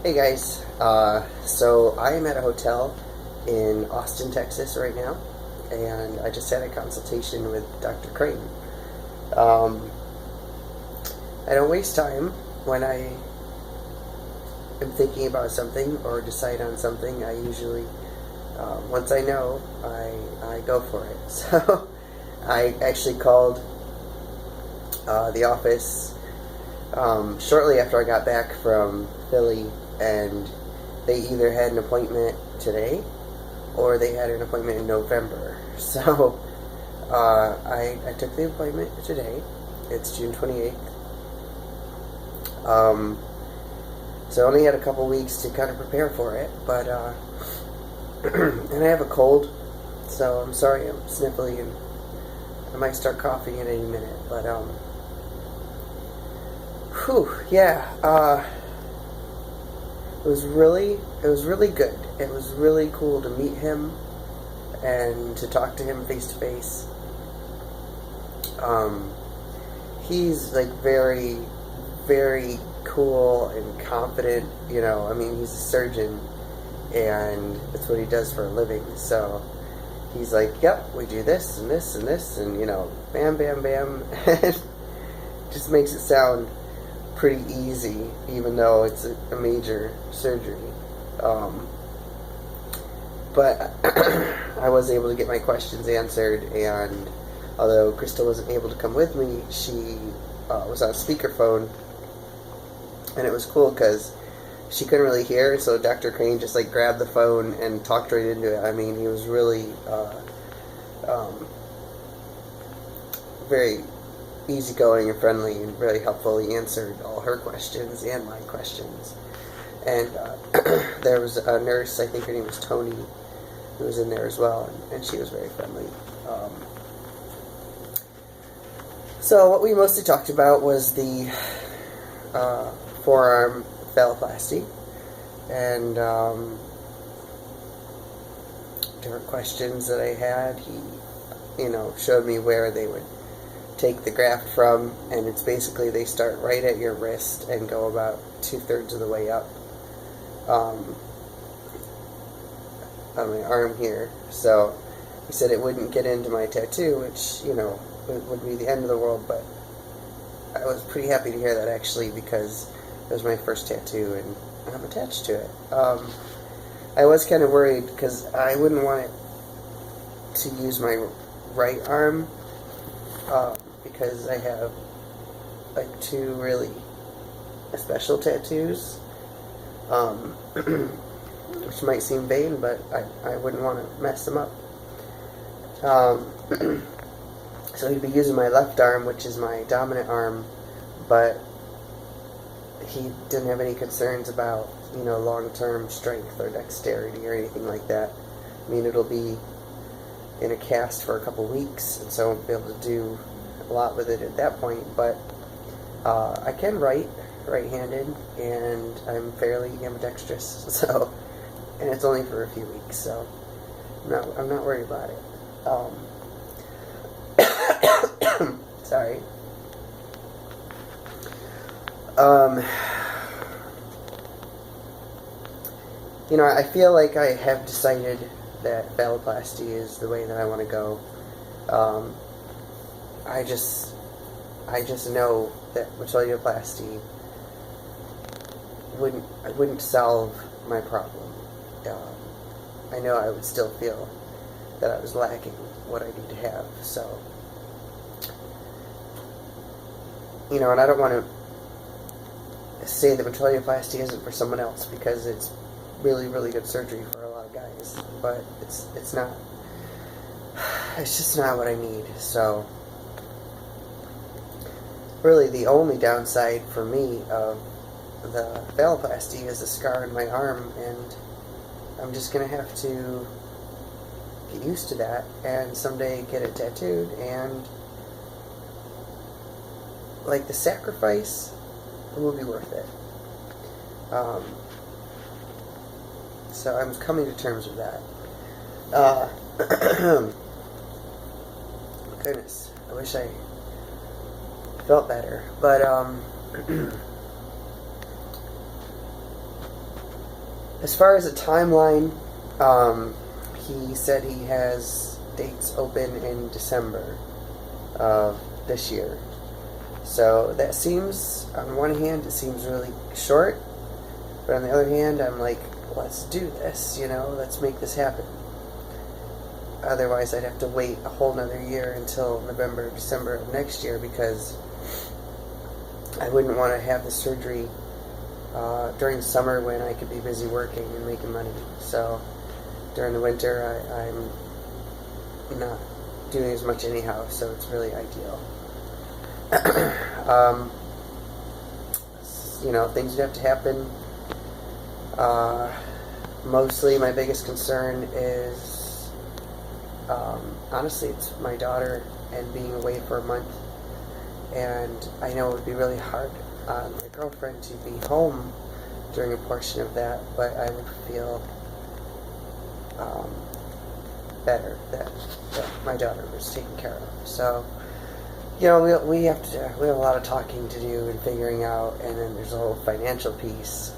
Hey guys, so I am at a hotel in Austin, Texas right now, and I just had a consultation with Dr. Crane. I don't waste time when I am thinking about something or decide on something. I usually, once I know, I go for it. So I actually called the office shortly after I got back from Philly, and they either had an appointment today or they had an appointment in November. So I took the appointment today. It's June 28th. So I only had a couple weeks to kind of prepare for it, but and I have a cold, so I'm sorry I'm sniffly and I might start coughing at any minute, but it was really good. It was really cool to meet him and to talk to him face to face. He's like very, very cool and confident, you know. I mean, he's a surgeon and that's what he does for a living. So he's like, yep, we do this and this and this, and you know, bam, bam, bam, and just makes it sound pretty easy, even though it's a major surgery. But I was able to get my questions answered, and although Crystal wasn't able to come with me, she was on speakerphone, and it was cool because she couldn't really hear, so Dr. Crane just like grabbed the phone and talked right into it. I mean, he was really very easygoing and friendly and really helpful. He answered all her questions and my questions. And there was a nurse, I think her name was Tony, who was in there as well, and she was very friendly. So what we mostly talked about was the forearm phalloplasty and different questions that I had. He, you know, showed me where they would take the graft from, and it's basically they start right at your wrist and go about 2/3 of the way up on my arm here. So he said it wouldn't get into my tattoo, which, you know, would be the end of the world, but I was pretty happy to hear that, actually, because it was my first tattoo and I'm attached to it. I was kind of worried because I wouldn't want it to use my right arm, because I have like two really special tattoos, which might seem vain, but I wouldn't want to mess them up. So he'd be using my left arm, which is my dominant arm, but he didn't have any concerns about, you know, long-term strength or dexterity or anything like that. I mean, it'll be in a cast for a couple weeks, and so I won't be able to do a lot with it at that point, but I can write right-handed, and I'm fairly ambidextrous, so, and it's only for a few weeks, so I'm not worried about it. Sorry. You know, I feel like I have decided that phalloplasty is the way that I want to go. I just know that Phalloplasty wouldn't solve my problem. I know I would still feel that I was lacking what I need to have. So, you know, and I don't want to say that Phalloplasty isn't for someone else, because it's really, really good surgery for a lot of guys, but it's not. It's just not what I need. So, really, the only downside for me of the phalloplasty is the scar in my arm, and I'm just gonna have to get used to that and someday get it tattooed, and like the sacrifice will be worth it. So I'm coming to terms with that. Goodness, I wish I felt better, but As far as a timeline, he said he has dates open in December of this year. So that seems, on one hand, it seems really short, but on the other hand, I'm like, let's do this, let's make this happen. Otherwise, I'd have to wait a whole nother year until November, December of next year, because I wouldn't want to have the surgery during the summer when I could be busy working and making money. So during the winter, I'm not doing as much anyhow, so it's really ideal. Things would have to happen. Mostly my biggest concern is, honestly, it's my daughter and being away for a month. And I know it would be really hard on my girlfriend to be home during a portion of that, but I would feel better that my daughter was taken care of. So, we have a lot of talking to do and figuring out, and then there's a whole financial piece.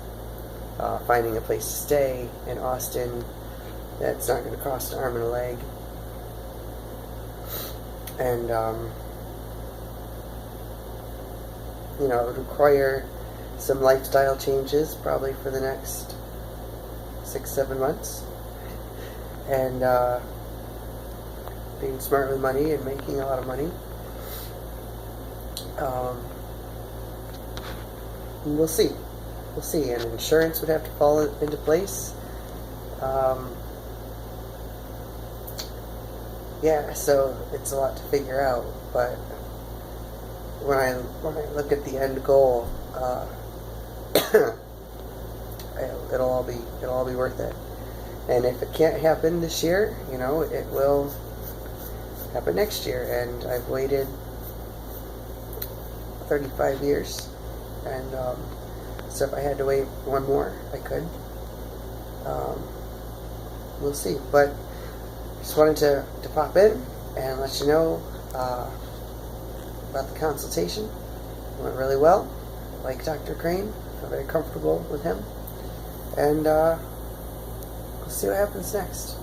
Finding a place to stay in Austin that's not going to cost an arm and a leg. And, it would require some lifestyle changes probably for the next 6-7 months. And being smart with money and making a lot of money. And we'll see. We'll see. And insurance would have to fall into place. So it's a lot to figure out. But when I look at the end goal, it'll all be worth it. And if it can't happen this year, it will happen next year. And I've waited 35 years, and so if I had to wait one more, I could. We'll see. But just wanted to pop in and let you know about the consultation. It went really well. Like Dr. Crane, I'm very comfortable with him, and we'll see what happens next.